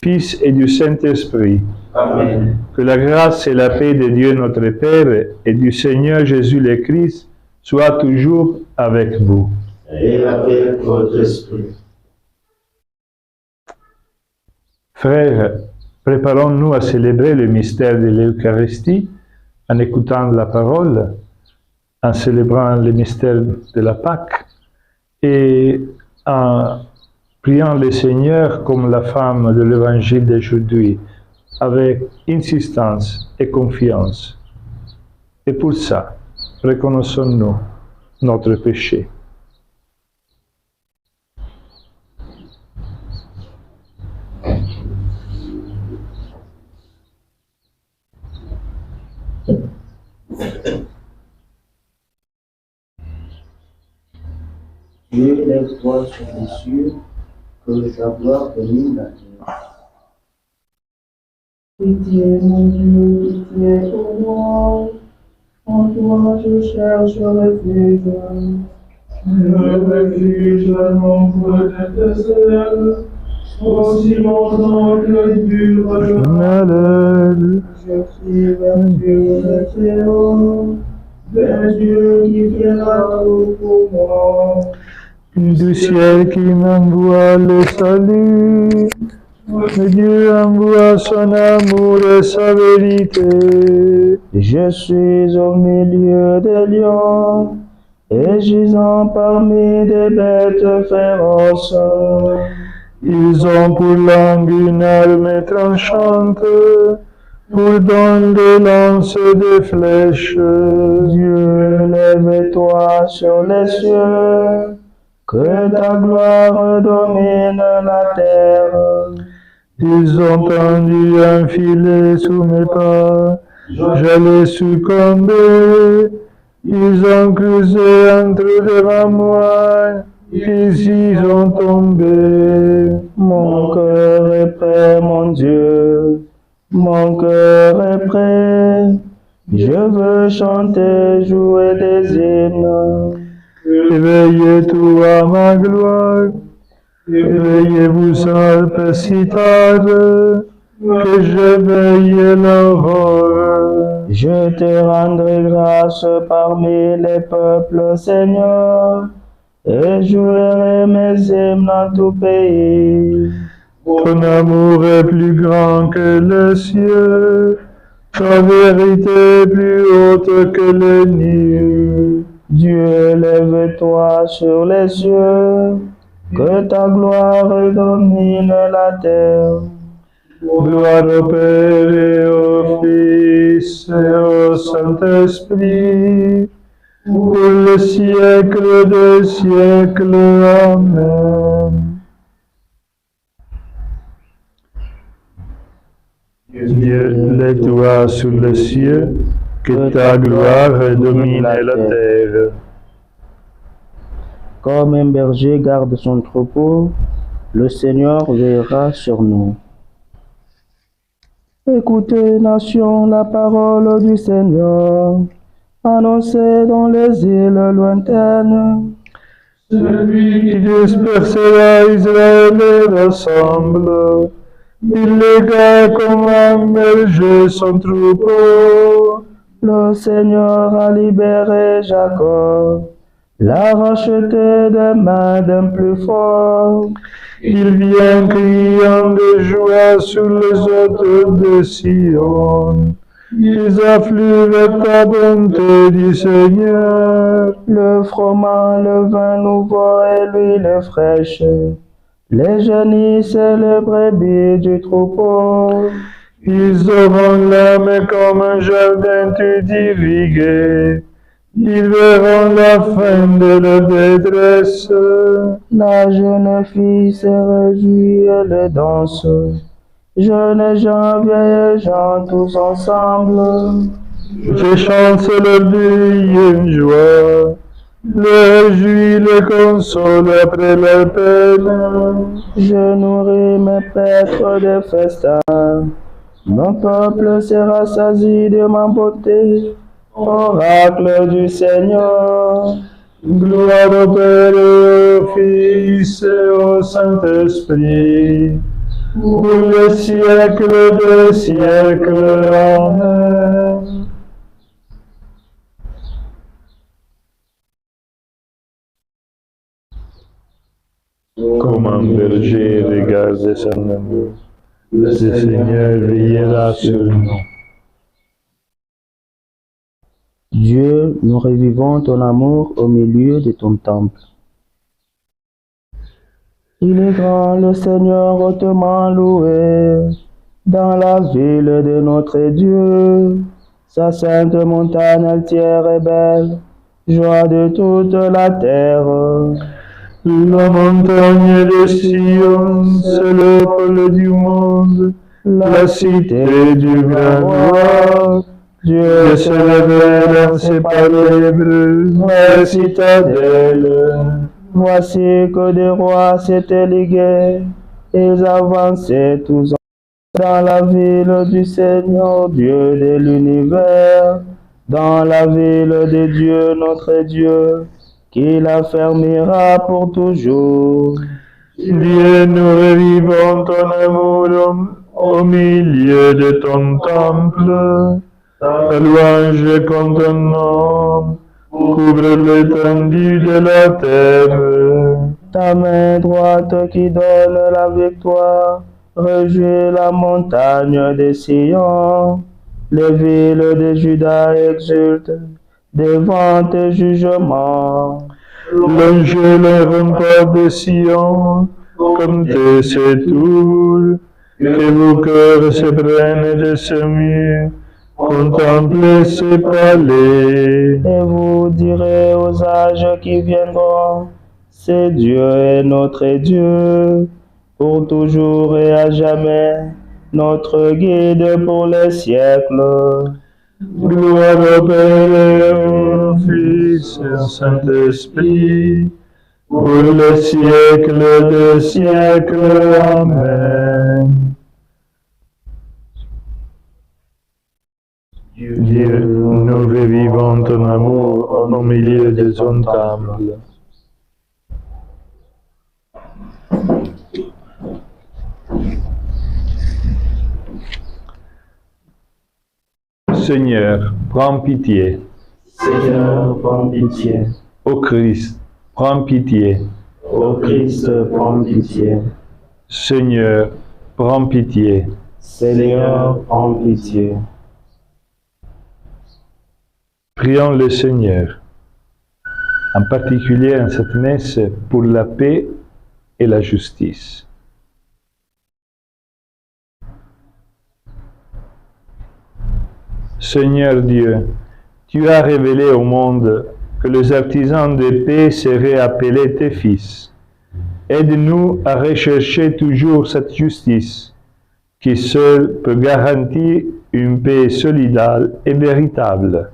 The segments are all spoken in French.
Fils et du Saint-Esprit. Amen. Que la grâce et la paix de Dieu notre Père et du Seigneur Jésus le Christ soient toujours avec vous. Et avec votre esprit. Frères, préparons-nous à célébrer le mystère de l'Eucharistie en écoutant la parole, en célébrant le mystère de la Pâque et en priant le Seigneur comme la femme de l'évangile d'aujourd'hui, avec insistance et confiance. Et pour ça, reconnaissons-nous notre péché. Dieu lève-toi sur les cieux, que ta gloire domine la terre. Pitié, mon Dieu, pitié pour moi. En toi je cherche refuge. Refuge mon protecteur, aussi longtemps que dure le Malheur. Je crie vers Dieu le Très-Haut, vers Dieu qui fera tout pour moi. Du ciel qui m'envoie le salut, que Dieu envoie son amour et sa vérité. Je suis au milieu des lions, et gisant parmi des bêtes féroces. Ils ont pour langue une arme tranchante, pour don des lances et des flèches. Dieu, lève-toi sur les cieux, que ta gloire domine la terre. Ils ont tendu un filet sous mes pas, j'allais succomber. Ils ont creusé un trou devant moi, ils y ont tombé. Mon cœur est prêt, mon Dieu, mon cœur est prêt. Je veux chanter, jouer des hymnes. Éveillez-vous à ma gloire, éveillez-vous alpes si tard, que je veille l'aurore. Je te rendrai grâce parmi les peuples, Seigneur, et jouerai mes hymnes en tout pays. Ton amour est plus grand que les cieux, ta vérité plus haute que les nues. Dieu, lève-toi sur les cieux, que ta gloire domine la terre. Gloire au Père et au Fils et au Saint-Esprit, pour le siècle des siècles. Amen. Dieu, lève-toi sur les cieux, que ta gloire domine la terre. Comme un berger garde son troupeau, le Seigneur veillera sur nous. Écoutez, nation, la parole du Seigneur, annoncée dans les îles lointaines. Celui qui dispersera Israël et rassemble, il légua comme un berger son troupeau. Le Seigneur a libéré Jacob, l'a racheté des mains d'un plus fort. Il vient criant de joie sur les hôtes de Sion. Ils affluent vers ta bonté du Seigneur. Le froment, le vin nouveau et l'huile fraîche, les génisses et les brebis du troupeau. Ils auront l'âme comme un jardin tout irrigué. Ils verront la fin de leur détresse. La jeune fille se réjouit et le danse. Jeunes gens, vieilles gens, tous ensemble. Je chante leur vie une joie. Le réjouis, le console après leur peine. Je nourris mes paîtres de festins. Mon peuple sera rassasié de ma beauté. Oracle du Seigneur. Gloire au Père et au Fils et au Saint-Esprit, pour le siècle des siècles. Amen. Comme un berger regarde son amour, le Seigneur veillera sur nous. Dieu, nous revivons ton amour au milieu de ton temple. Il est grand, le Seigneur hautement loué, dans la ville de notre Dieu. Sa sainte montagne altière est belle, joie de toute la terre. La montagne de Sion, c'est le pôle du monde, la cité du grand roi. Dieu se révèle dans ses palais, la citadelle. Voici que des rois s'étaient ligués, ils avançaient tous dans la ville du Seigneur, Dieu de l'univers, dans la ville de Dieu, notre Dieu, qui la fermera pour toujours. Dieu, nous revivons ton amour au milieu de ton temple. Ta louange contre ton nom couvre l'étendue de la terre. Ta main droite qui donne la victoire réjouit la montagne de Sion. Les villes de Juda exultent devant tes jugements. Longe les remparts de Sion, comme tes tours, que vos cœurs se prennent de ce mur, contemplez ses palais. Et vous direz aux âges qui viendront, c'est Dieu est notre Dieu, pour toujours et à jamais, notre guide pour les siècles. Gloire au Père et au Fils et au Saint-Esprit, pour les siècles des siècles. Amen. Dieu, nous revivons ton amour au milieu de ton temple. Seigneur, prends pitié. Seigneur, prends pitié. Ô Christ, prends pitié. Ô Christ, prends pitié. Seigneur, prends pitié. Seigneur, prends pitié. Prions le Seigneur, en particulier en cette messe pour la paix et la justice. Seigneur Dieu, tu as révélé au monde que les artisans de paix seraient appelés tes fils. Aide-nous à rechercher toujours cette justice qui seule peut garantir une paix solidaire et véritable.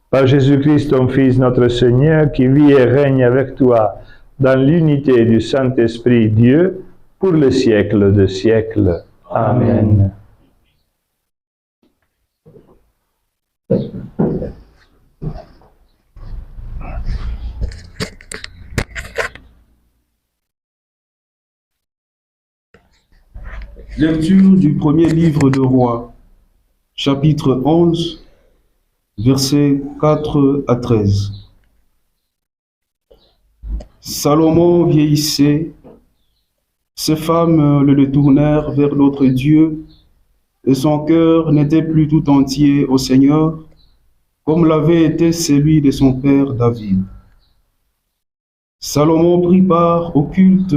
Par Jésus-Christ, ton Fils, notre Seigneur, qui vit et règne avec toi dans l'unité du Saint-Esprit Dieu, pour les siècles des siècles. Amen. Lecture du premier livre de Rois, chapitre 11, versets 4 à 13. Salomon vieillissait, ses femmes le détournèrent vers d'autres dieux, et son cœur n'était plus tout entier au Seigneur, comme l'avait été celui de son père David. Salomon prit part au culte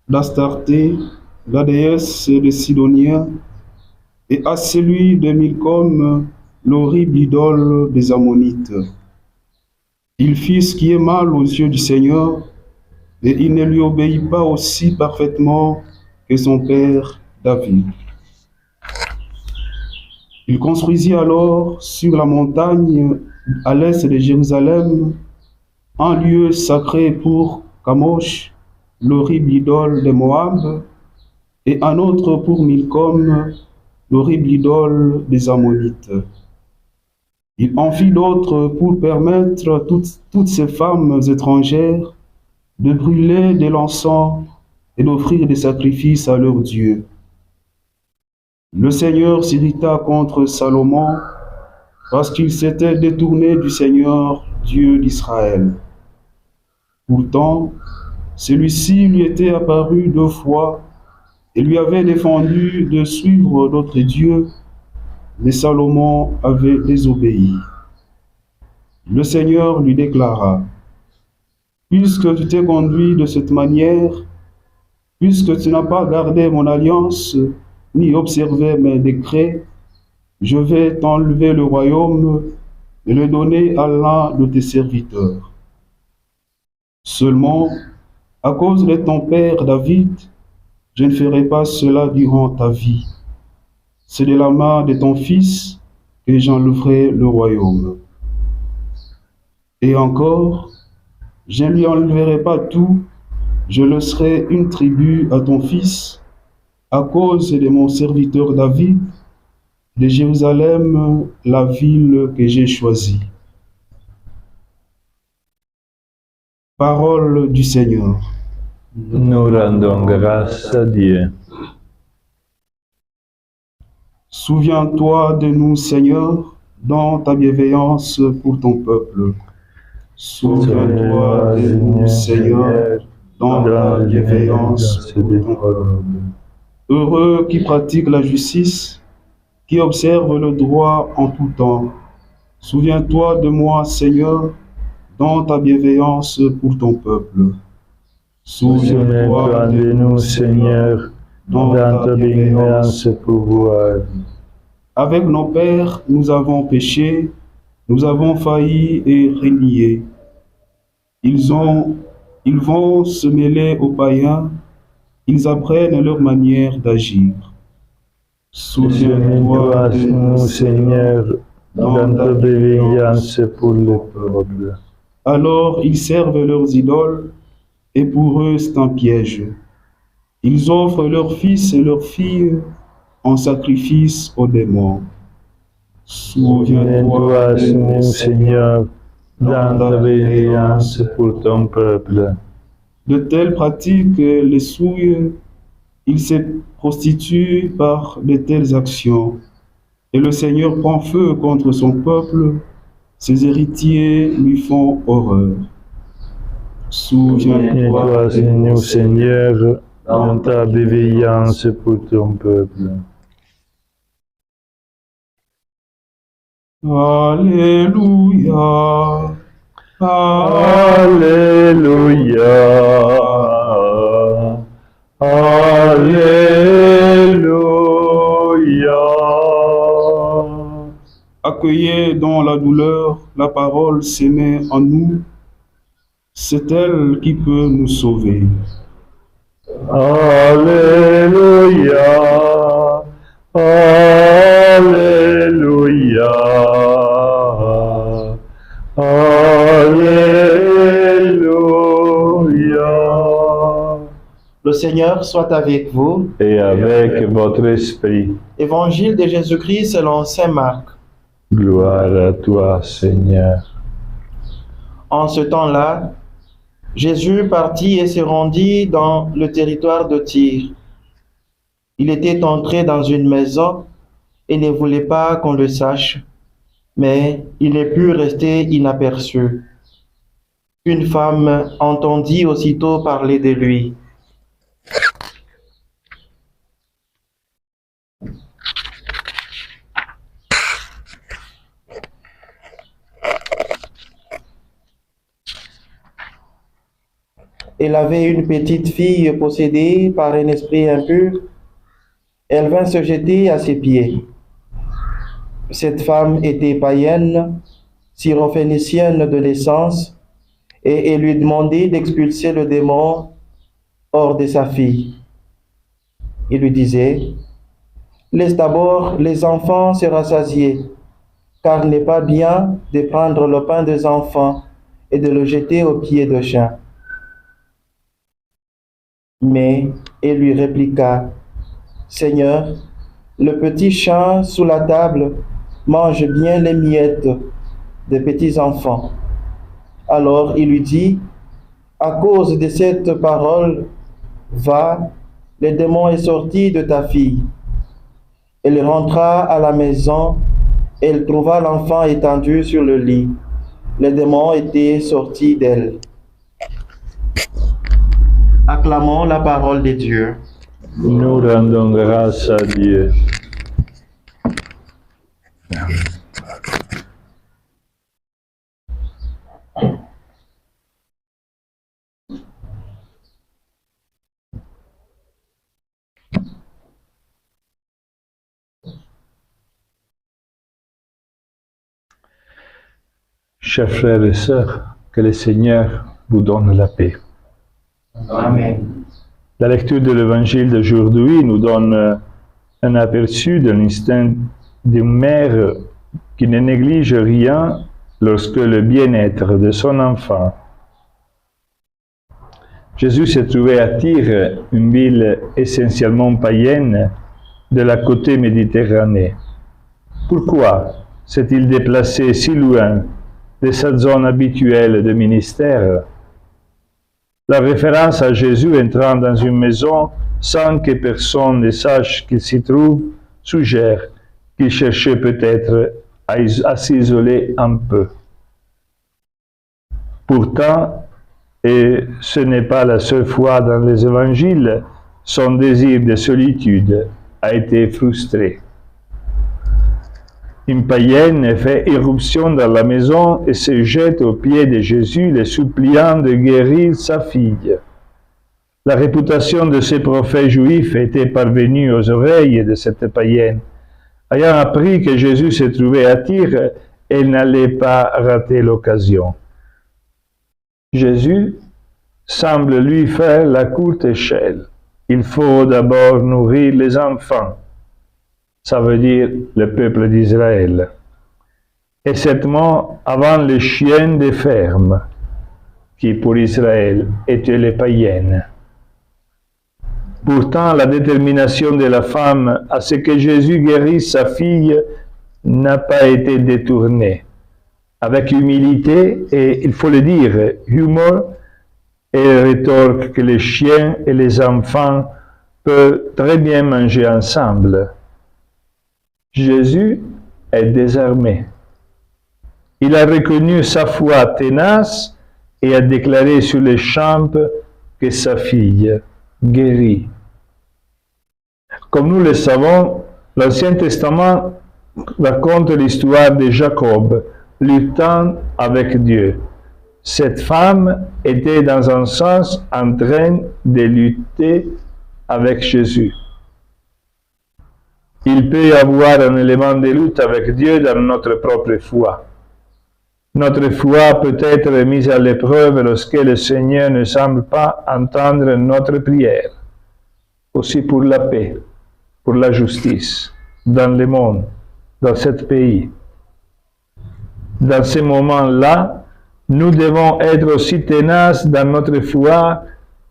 d'Astarté, la déesse des Sidoniens, et à celui de Milcom, l'horrible idole des Ammonites. Il fit ce qui est mal aux yeux du Seigneur, et il ne lui obéit pas aussi parfaitement que son père David. Il construisit alors sur la montagne à l'est de Jérusalem un lieu sacré pour Kamosh, l'horrible idole de Moab, et un autre pour Milcom, l'horrible idole des Ammonites. Il en fit d'autres pour permettre toutes ces femmes étrangères de brûler de l'encens et d'offrir des sacrifices à leur Dieu. Le Seigneur s'irrita contre Salomon parce qu'il s'était détourné du Seigneur, Dieu d'Israël. Pourtant, celui-ci lui était apparu 2 fois et lui avait défendu de suivre d'autres dieux, mais Salomon avait désobéi. Le Seigneur lui déclara: puisque tu t'es conduit de cette manière, puisque tu n'as pas gardé mon alliance, ni observé mes décrets, je vais t'enlever le royaume et le donner à l'un de tes serviteurs. Seulement, à cause de ton père David, je ne ferai pas cela durant ta vie. C'est de la main de ton fils que j'enlèverai le royaume. Et encore, je ne lui enlèverai pas tout, je laisserai une tribu à ton fils, à cause de mon serviteur David, de Jérusalem, la ville que j'ai choisie. Parole du Seigneur. Nous rendons grâce à Dieu. Souviens-toi de nous, Seigneur, dans ta bienveillance pour ton peuple. Souviens-toi de nous, Seigneur, dans ta bienveillance pour ton peuple. Heureux qui pratique la justice, qui observe le droit en tout temps. Souviens-toi de moi, Seigneur, dans ta bienveillance pour ton peuple. Souviens-toi de nous, Seigneur, dans ta bienveillance pouvoir. Avec nos pères, nous avons péché, nous avons failli et renié. Ils vont se mêler aux païens, ils apprennent leur manière d'agir. Souviens-toi de nous, Seigneur, dans ta bienveillance pour le peuple. Alors ils servent leurs idoles, et pour eux c'est un piège. Ils offrent leurs fils et leurs filles en sacrifice aux démons. Souviens-toi de nous, Seigneur, dans ta bienveillance pour ton peuple. De telles pratiques les souillent, ils se prostituent par de telles actions. Et le Seigneur prend feu contre son peuple, ses héritiers lui font horreur. Souviens-toi de nous, Seigneur, dans ta bienveillance pour ton peuple. Alléluia. Alléluia. Alléluia. Accueillez dans la douleur la parole s'aimée en nous. C'est elle qui peut nous sauver. Alléluia. Alléluia. Alléluia. Le Seigneur soit avec vous. Et avec votre esprit. Évangile de Jésus-Christ selon saint Marc. Gloire à toi, Seigneur. En ce temps-là, Jésus partit et se rendit dans le territoire de Tyr. Il était entré dans une maison et ne voulait pas qu'on le sache, mais il ne put rester inaperçu. Une femme entendit aussitôt parler de lui. Elle avait une petite fille possédée par un esprit impur. Elle vint se jeter à ses pieds. Cette femme était païenne, syrophénicienne de naissance, et elle lui demandait d'expulser le démon hors de sa fille. Il lui disait: laisse d'abord les enfants se rassasier, car il n'est pas bien de prendre le pain des enfants et de le jeter aux pieds de chiens. Mais elle lui répliqua: Seigneur, le petit chat sous la table mange bien les miettes des petits enfants. Alors il lui dit: à cause de cette parole, Va, le démon est sorti de ta fille. Elle rentra à la maison, elle trouva l'enfant étendu sur le lit. Le démon était sorti d'elle. Acclamons la parole de Dieu. Nous rendons grâce à Dieu. Chers frères et sœurs, que le Seigneur vous donne la paix. Amen. La lecture de l'Évangile d'aujourd'hui nous donne un aperçu de l'instinct d'une mère qui ne néglige rien lorsque le bien-être de son enfant. Jésus s'est trouvé à Tyr, une ville essentiellement païenne de la côté méditerranée. Pourquoi s'est-il déplacé si loin de sa zone habituelle de ministère? La référence à Jésus entrant dans une maison sans que personne ne sache qu'il s'y trouve suggère qu'il cherchait peut-être à s'isoler un peu. Pourtant, et ce n'est pas la seule fois dans les évangiles, son désir de solitude a été frustré. Une païenne fait irruption dans la maison et se jette aux pieds de Jésus, le suppliant de guérir sa fille. La réputation de ces prophètes juifs était parvenue aux oreilles de cette païenne. Ayant appris que Jésus se trouvait à Tyr, elle n'allait pas rater l'occasion. Jésus semble lui faire la courte échelle. Il faut d'abord nourrir les enfants. Ça veut dire le peuple d'Israël. Et certainement avant les chiens des fermes, qui pour Israël étaient les païennes. Pourtant, la détermination de la femme à ce que Jésus guérisse sa fille n'a pas été détournée. Avec humilité et, il faut le dire, humour, elle rétorque que les chiens et les enfants peuvent très bien manger ensemble. Jésus est désarmé. Il a reconnu sa foi tenace et a déclaré sur les champs que sa fille guérit. Comme nous le savons, l'Ancien Testament raconte l'histoire de Jacob luttant avec Dieu. Cette femme était dans un sens en train de lutter avec Jésus. Il peut y avoir un élément de lutte avec Dieu dans notre propre foi. Notre foi peut être mise à l'épreuve lorsque le Seigneur ne semble pas entendre notre prière. Aussi pour la paix, pour la justice, dans le monde, dans ce pays. Dans ces moments-là, nous devons être aussi tenaces dans notre foi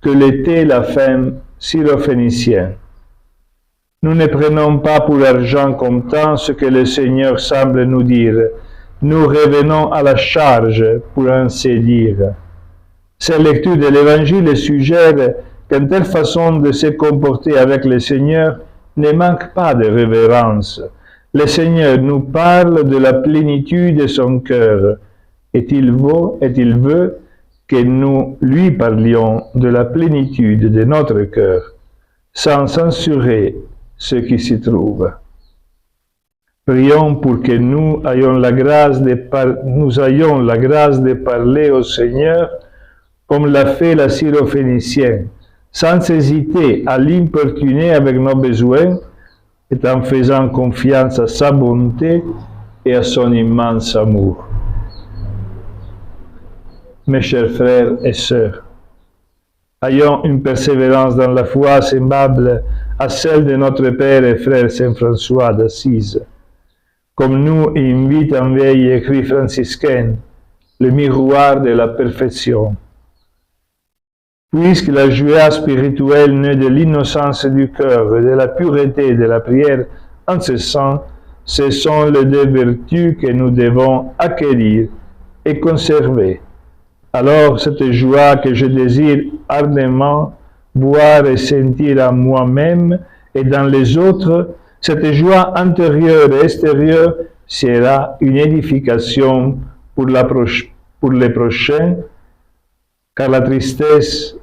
que l'était la femme syrophénicienne. Nous ne prenons pas pour argent comptant ce que le Seigneur semble nous dire. Nous revenons à la charge, pour ainsi dire. Cette lecture de l'Évangile suggère qu'une telle façon de se comporter avec le Seigneur ne manque pas de révérence. Le Seigneur nous parle de la plénitude de son cœur, et il veut que nous lui parlions de la plénitude de notre cœur, sans censurer ce qui s'y trouve. Prions pour que nous ayons la grâce de parler au Seigneur comme l'a fait la syrophénicienne, sans hésiter à l'importuner avec nos besoins et en faisant confiance à sa bonté et à son immense amour. Mes chers frères et sœurs, ayons une persévérance dans la foi semblable à celle de notre Père et Frère Saint François d'Assise. Comme nous invite un vieil écrit franciscain, le miroir de la perfection. Puisque la joie spirituelle naît de l'innocence du cœur et de la pureté de la prière incessante, ce sont les deux vertus que nous devons acquérir et conserver. Alors cette joie que je désire ardemment voir et sentir en moi-même et dans les autres, cette joie intérieure et extérieure sera une édification pour les prochains, car la tristesse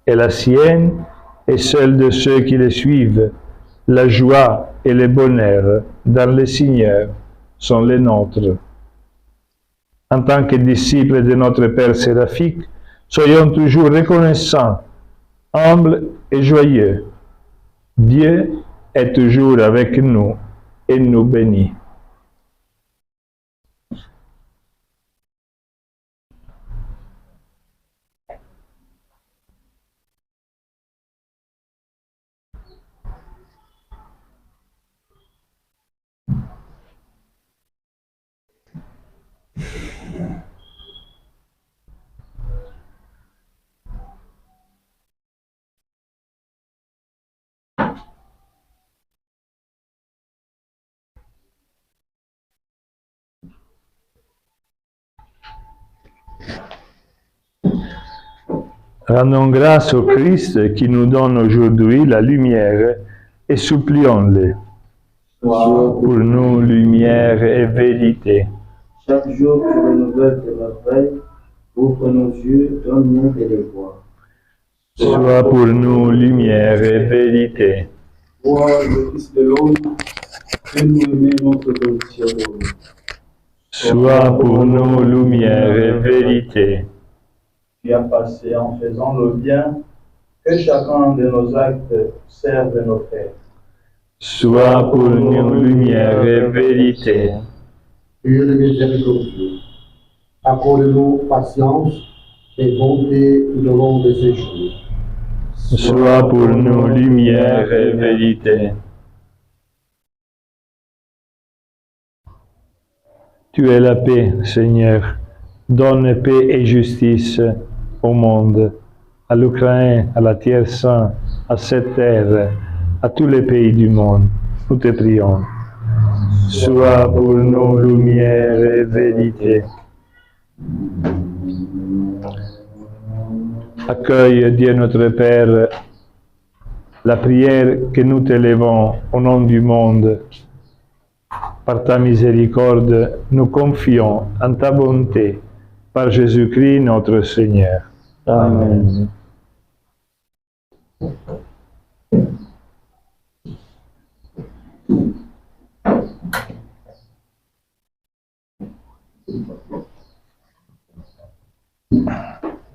est la sienne et celle de ceux qui les suivent. La joie et le bonheur dans le Seigneur sont les nôtres. En tant que disciples de notre Père séraphique, soyons toujours reconnaissants, humbles et joyeux. Dieu est toujours avec nous et nous bénit. Rendons grâce au Christ qui nous donne aujourd'hui la lumière et supplions-le. Pour nous, lumière et vérité. Chaque jour, tu renouvelles tes merveilles, ouvre nos yeux, donne-nous de les voir. Sois pour nous lumière et vérité. Toi, le Fils de l'homme, fais-nous aimer notre condition d'homme. Sois pour nous lumière et vérité. Tu as passé en faisant le bien, que chacun de nos actes serve nos frères. Sois pour nous lumière et vérité. Dieu le miséricordieux, accorde-nous patience et bonté tout au long de ces jours. Sois pour nous lumière et vérité. Tu es la paix, Seigneur. Donne paix et justice au monde, à l'Ukraine, à la Terre Sainte, à cette terre, à tous les pays du monde. Nous te prions. Sois pour nous lumière et vérité. Accueille, Dieu notre Père, la prière que nous t'élevons au nom du monde. Par ta miséricorde, nous confions en ta bonté, par Jésus-Christ notre Seigneur. Amen.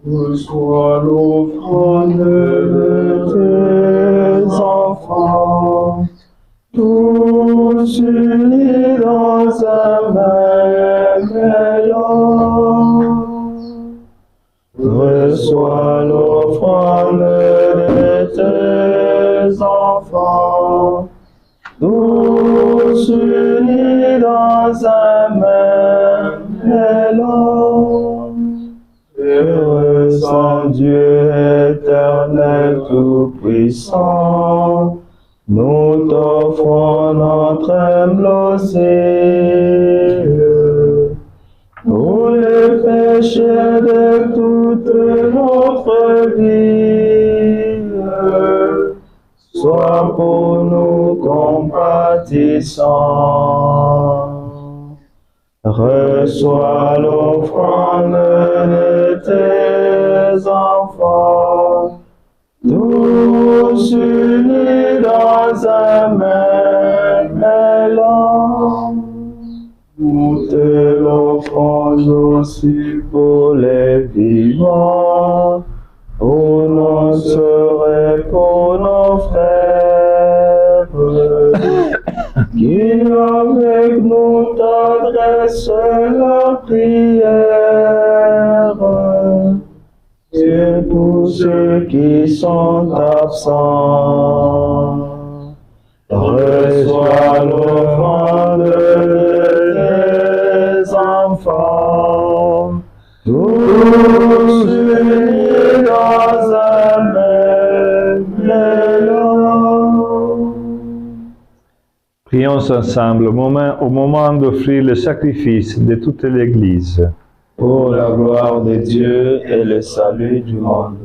Reçois l'offrande de tes enfants, tous unis dans un même élan. Reçois l'offrande de tes enfants, tous unis dans un même élan. Heureux Saint Dieu éternel tout-puissant, nous t'offrons notre humble auxil. Pour les péchés de toute notre vie, sois pour nous compatissant. Reçois l'offrande de tes enfants, tous unis dans un même élan. Nous te l'offrons aussi pour les vivants, pour nos sœurs et pour nos frères, qui avec nous t'adressent la prière. Et pour ceux qui sont absents, reçois l'offrande de tes enfants, tous unis dans un même élan. Prions ensemble au moment d'offrir le sacrifice de toute l'Église. Pour la gloire de Dieu et le salut du monde.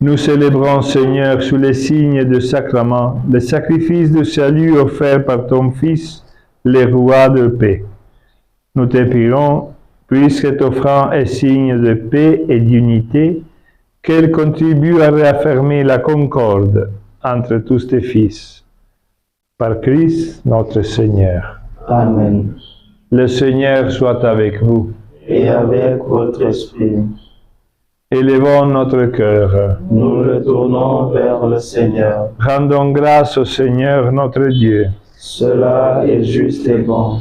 Nous célébrons, Seigneur, sous les signes de sacrement, le sacrifice de salut offert par ton Fils, le roi de paix. Nous te prions, puisque cette offrande est signe de paix et d'unité, qu'elle contribue à réaffirmer la concorde entre tous tes fils. Par Christ, notre Seigneur. Amen. Le Seigneur soit avec vous. Et avec votre esprit, Élevons notre cœur. nous le tournons vers le Seigneur. Rendons grâce au Seigneur notre Dieu. Cela est juste et bon.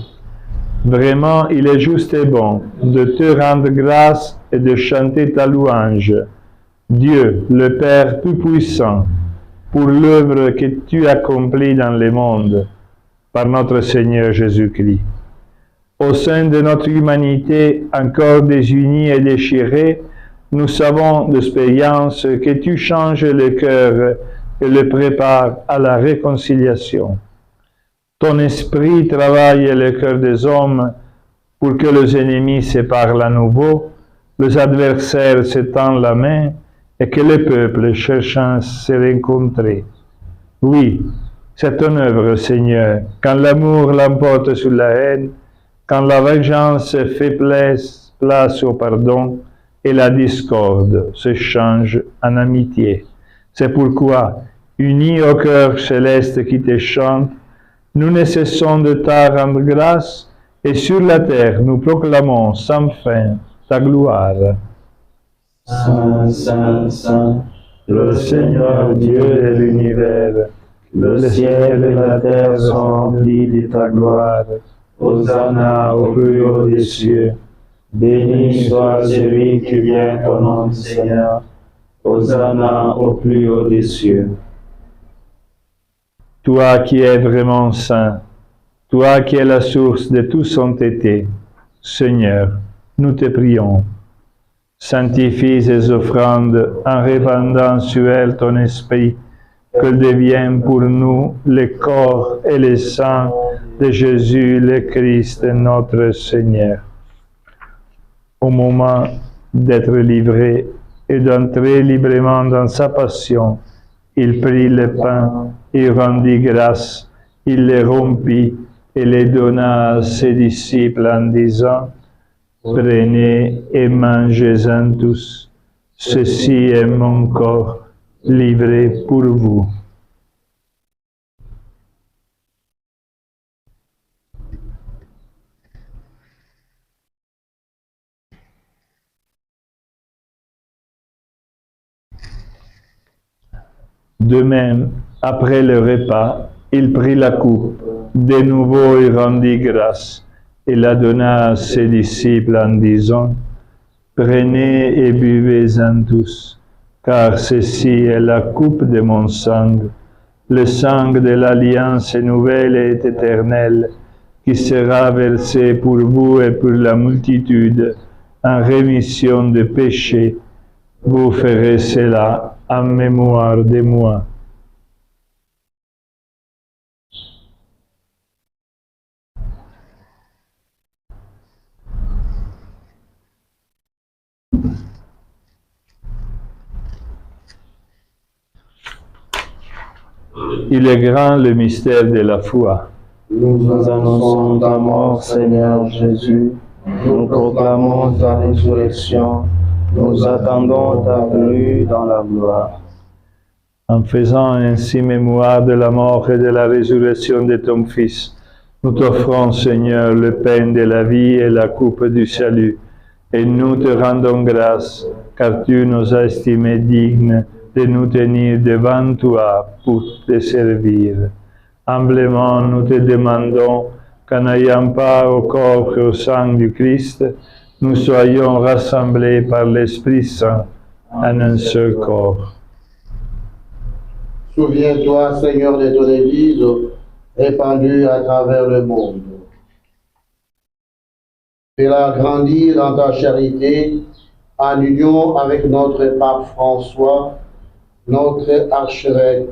Vraiment, il est juste et bon de te rendre grâce et de chanter ta louange. Dieu, le Père Tout-Puissant, pour l'œuvre que tu accomplis dans le monde, par notre Seigneur Jésus-Christ. Au sein de notre humanité encore désunie et déchirée, nous savons d'expérience que tu changes le cœur et le prépares à la réconciliation. Ton esprit travaille le cœur des hommes pour que les ennemis se parlent à nouveau, les adversaires se tendent la main et que les peuples cherchent à se rencontrer. Oui, c'est ton œuvre, Seigneur, quand l'amour l'emporte sur la haine, quand la vengeance fait place au pardon et la discorde se change en amitié. C'est pourquoi, unis au cœur céleste qui te chante, nous ne cessons de te rendre grâce et sur la terre nous proclamons sans fin ta gloire. Saint, Saint, Saint, Le Seigneur Dieu de l'univers, le ciel et la terre sont remplis de ta gloire. Hosanna au plus haut des cieux. Béni soit celui qui vient au nom du Seigneur. Hosanna au plus haut des cieux. Toi qui es vraiment saint, toi qui es la source de toute sainteté, Seigneur, nous te prions. Sanctifie ces offrandes en répandant sur elles ton esprit, qu'elles deviennent pour nous le corps et le sang de Jésus le Christ, notre Seigneur. Au moment d'être livré et d'entrer librement dans sa passion, il prit le pain, il rendit grâce, il le rompit et le donna à ses disciples en disant: Prenez et mangez-en tous, ceci est mon corps livré pour vous. De même, après le repas, il prit la coupe. De nouveau, il rendit grâce et la donna à ses disciples en disant: Prenez et buvez-en tous, car ceci est la coupe de mon sang, le sang de l'alliance nouvelle et éternelle, qui sera versé pour vous et pour la multitude en rémission de péchés. Vous ferez cela en mémoire de moi. Il est grand le mystère de la foi. Nous annonçons ta mort, Seigneur Jésus. Nous proclamons ta résurrection. Nous attendons ta venue dans la gloire. En faisant ainsi mémoire de la mort et de la résurrection de ton Fils, nous t'offrons, Seigneur, le pain de la vie et la coupe du salut, et nous te rendons grâce, car tu nous as estimés dignes de nous tenir devant toi pour te servir. Humblement, nous te demandons qu'en ayant part au corps et au sang du Christ, nous soyons rassemblés par l'Esprit Saint en un seul corps. Souviens-toi, Seigneur, de ton Église répandue à travers le monde. Fais-la grandir dans ta charité, en union avec notre pape François, notre archevêque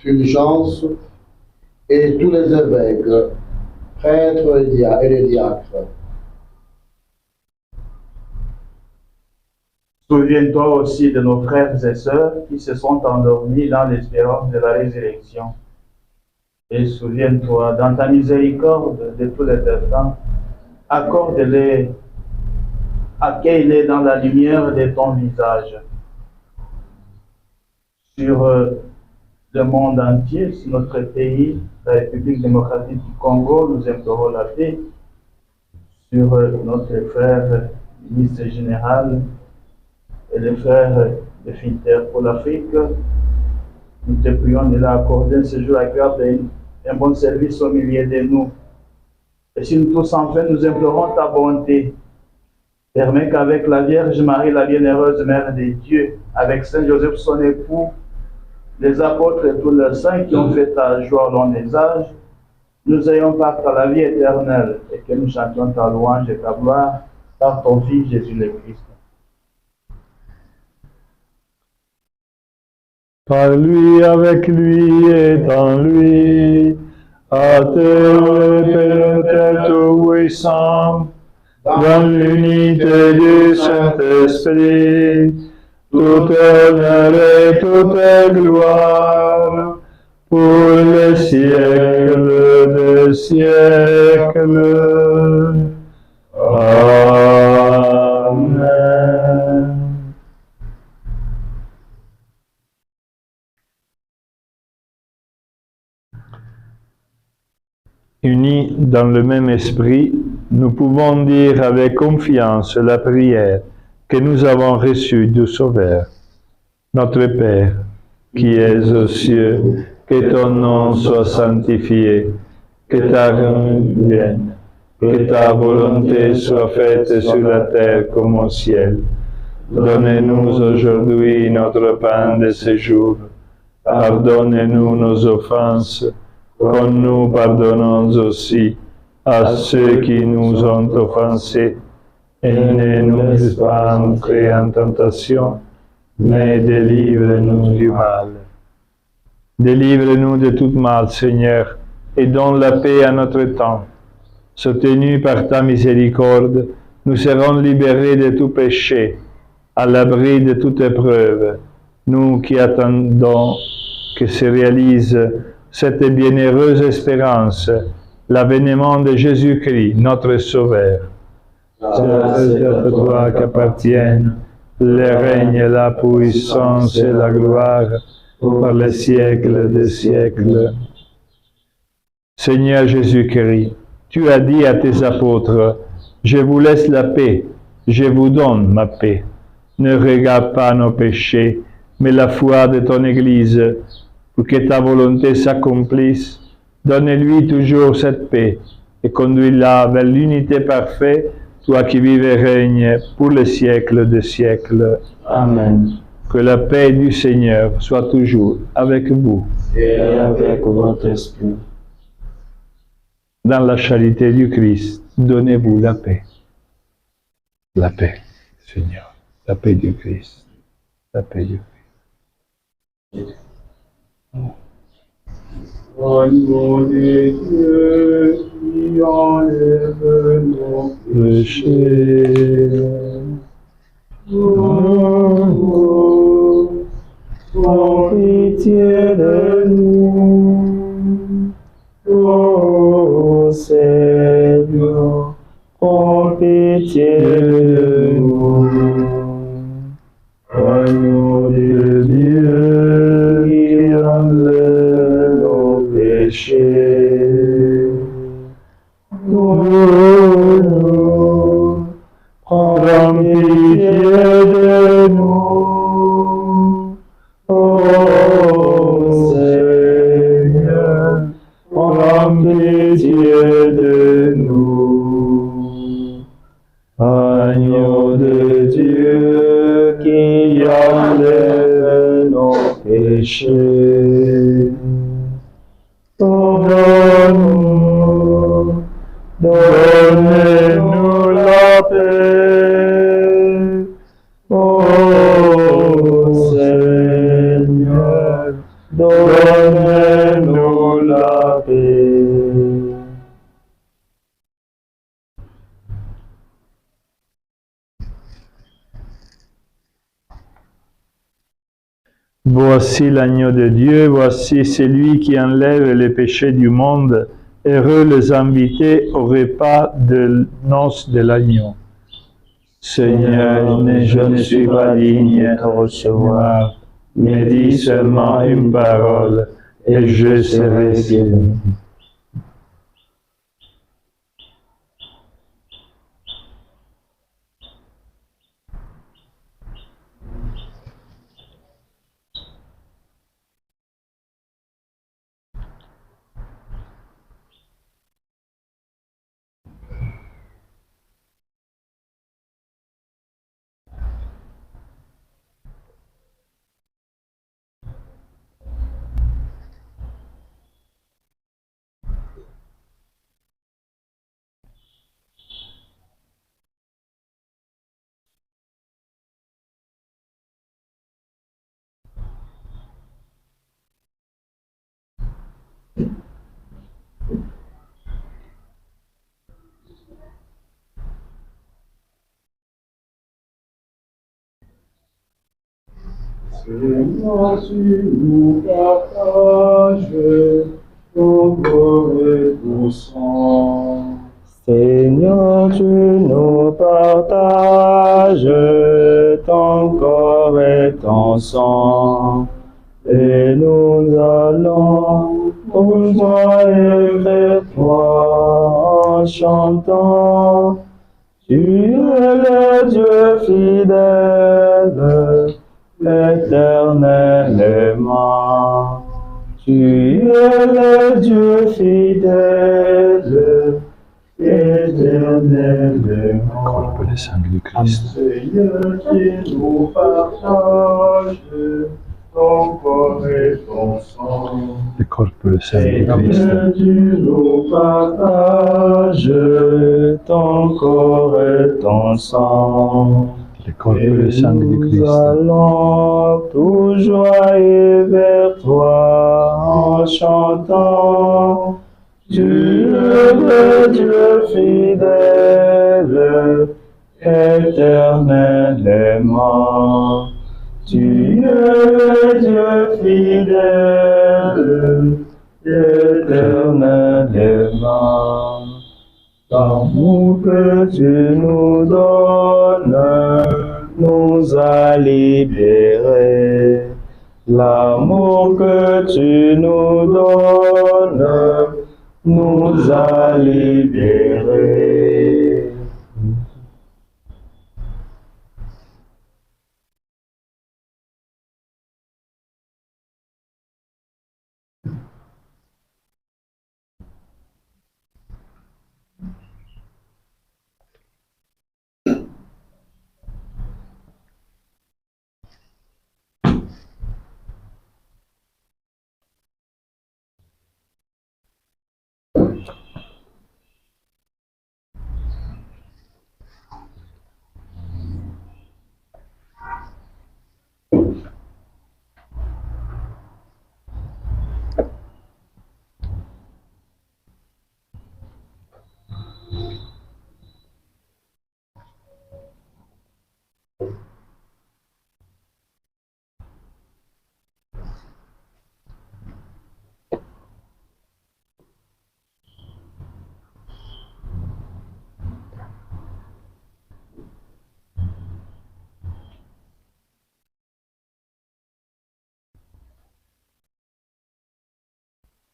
Fulgence et tous les évêques, prêtres et les diacres. Souviens-toi aussi de nos frères et sœurs qui se sont endormis dans l'espérance de la résurrection. Et souviens-toi, dans ta miséricorde de tous les défunts, accorde-les, accueille-les dans la lumière de ton visage. Sur le monde entier, sur notre pays, la République démocratique du Congo, nous implorons la paix. Sur notre frère ministre général et les frères de Finter pour l'Afrique, nous te prions de leur accorder ce jour agréable et un bon service au milieu de nous. Et si nous tous enfin nous implorons ta bonté, permets qu'avec la Vierge Marie, la bienheureuse Mère de Dieu, avec Saint Joseph son époux, les apôtres et tous les saints qui ont fait ta joie dans les âges, nous ayons part à la vie éternelle et que nous chantions ta louange et ta gloire par ton Fils Jésus le Christ. Par lui, avec lui et en lui, à te Père tout-puissant, dans l'unité du Saint-Esprit, tout honneur et toute gloire, pour les siècles des siècles. Amen. Unis dans le même esprit, nous pouvons dire avec confiance la prière que nous avons reçue du Sauveur. Notre Père, qui es aux cieux, que ton nom soit sanctifié, que ta règne vienne, que ta volonté soit faite sur la terre comme au ciel. Donne-nous aujourd'hui notre pain de ce jour. Pardonne-nous nos offenses, comme nous pardonnons aussi à ceux qui nous ont offensés. Et ne nous laisse pas entrer en tentation, mais délivre-nous du mal. Délivre-nous de tout mal, Seigneur, et donne la paix à notre temps. Soutenus par ta miséricorde, nous serons libérés de tout péché, à l'abri de toute épreuve, nous qui attendons que se réalise cette bienheureuse espérance, l'avènement de Jésus-Christ, notre Sauveur. C'est à toi qu'appartiennent le règne, la puissance et la gloire par les siècles des siècles. Seigneur Jésus-Christ, tu as dit à tes apôtres, « Je vous laisse la paix, je vous donne ma paix. Ne regarde pas nos péchés, mais la foi de ton Église, pour que ta volonté s'accomplisse. Donne-lui toujours cette paix et conduis-la vers l'unité parfaite, toi qui vives et règnes pour les siècles des siècles. Amen. Que la paix du Seigneur soit toujours avec vous. Et avec votre esprit. Dans la charité du Christ, donnez-vous la paix. La paix, Seigneur. La paix du Christ. La paix du Christ. Agneau de Dieu qui enlève nos péchés. Oh, prends pitié de nous. Oh Seigneur, prends pitié de nous. Agneau de Dieu qui enlève nos péchés. Oh, prends pitié de nous. Oh Seigneur, prends pitié de nous. Agneau de Dieu qui enlève nos péchés. Donne-nous, donnez-nous la paix. Oh Seigneur, donne-nous la paix. Voici l'agneau de Dieu, voici celui qui enlève les péchés du monde. Heureux les invités au repas de noces de l'agneau. Seigneur, je ne suis pas digne de recevoir, mais dis seulement une parole, et je serai guéri. Seigneur, tu nous partages ton corps et ton sang. Seigneur, tu nous partages ton corps et ton sang, et nous allons pour toi et vers toi en chantant. Tu es le Dieu fidèle, éternellement. Tu es le Dieu fidèle, éternellement. Pour le sang du Christ. Seigneur, tu nous partages ton corps et ton sang. Le corps pour le sang du Christ. Seigneur, tu nous Partage ton corps et ton sang. Le corps pour le sang du Nous Christ. allons tout joyeux vers toi en chantant. Tu es le Dieu fidèle, éternellement. Tu es le Dieu fidèle, éternellement. L'amour que tu nous donnes nous a libérés. L'amour que tu nous donnes nous a libérés.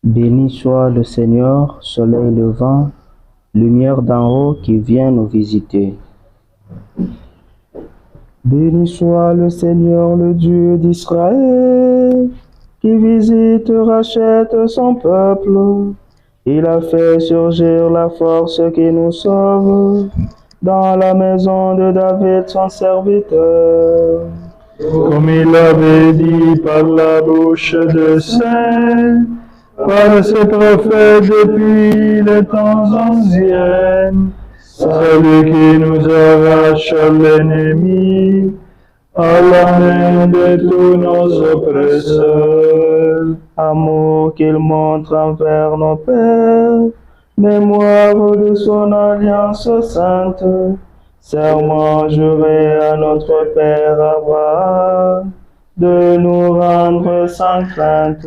Béni soit le Seigneur, soleil levant, lumière d'en haut qui vient nous visiter. Béni soit le Seigneur, le Dieu d'Israël, qui visite, rachète son peuple. Il a fait surgir la force qui nous sauve dans la maison de David, son serviteur. Comme il avait dit par la bouche de saints, par ses prophètes depuis les temps anciens, celui qui nous arrache l'ennemi à la main de tous nos oppresseurs. Amour qu'il montre envers nos pères, mémoire de son alliance sainte, serment juré à notre Père Abraham, de nous rendre sans crainte,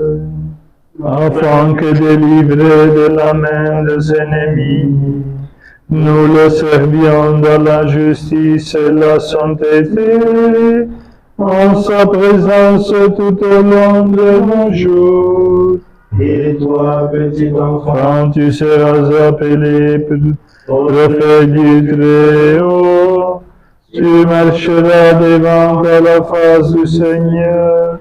afin que délivrés de la main des ennemis, nous le servions dans la justice et la sainteté, en sa présence tout au long de nos jours. Et toi, petit enfant, Quand tu seras appelé prophète du Très-Haut, tu marcheras devant à la face du Seigneur,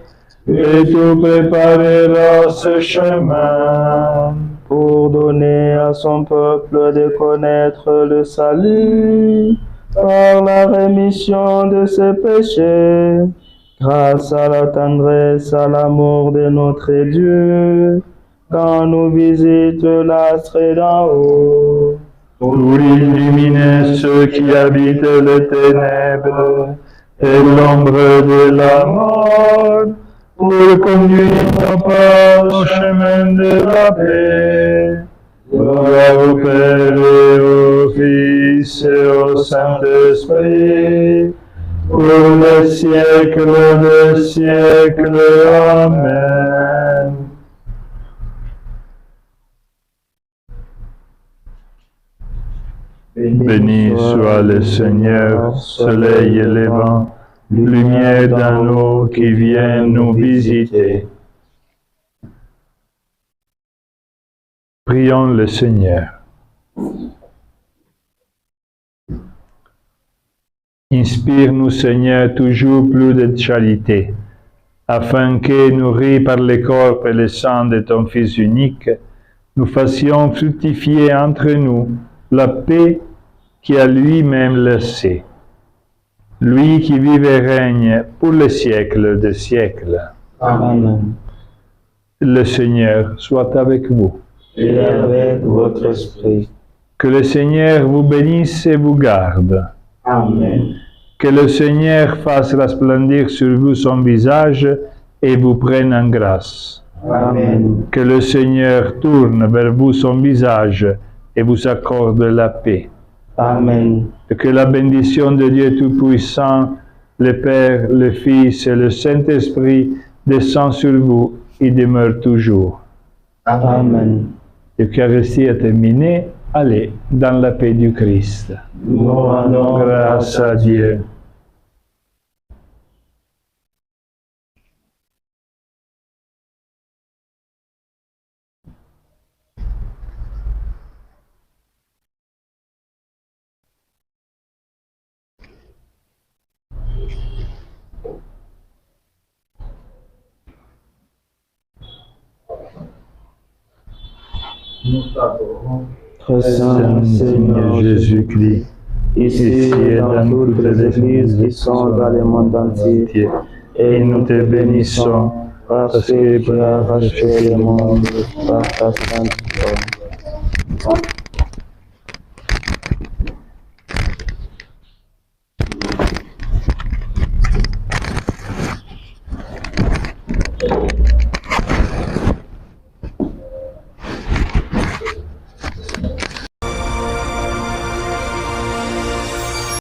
et tu prépareras ce chemin pour donner à son peuple de connaître le salut par la rémission de ses péchés, grâce à la tendresse, à l'amour de notre Dieu, quand nous visite l'astre d'en haut. pour illuminer ceux qui habitent les ténèbres et l'ombre de la mort, pour conduire nos pas au chemin de la paix. Gloire au Père et au Fils et au Saint-Esprit, pour les siècles des siècles. Amen. Béni soit le Seigneur, soleil et levant, lumière dans nous qui vient nous visiter. Prions le Seigneur. Inspire-nous, Seigneur, toujours plus de charité, afin que, nourris par le corps et le sang de ton Fils unique, nous fassions fructifier entre nous la paix qui a lui-même laissé. Lui qui vive et règne pour les siècles des siècles. Amen. Le Seigneur soit avec vous. Et avec votre esprit. Que le Seigneur vous bénisse et vous garde. Amen. Que le Seigneur fasse resplendir sur vous son visage et vous prenne en grâce. Amen. Que le Seigneur tourne vers vous son visage et vous accorde la paix. Amen. Et que la bénédiction de Dieu Tout-Puissant, le Père, le Fils et le Saint-Esprit descend sur vous et demeure toujours. Amen. L'Eucharistie est terminée. Allez dans la paix du Christ. Nous rendons Grâce à Dieu. Très Saint Seigneur Jésus-Christ, ici et dans toutes les églises qui sont dans le monde entier, et nous te bénissons parce que tu as racheté le monde par ta sainte parole.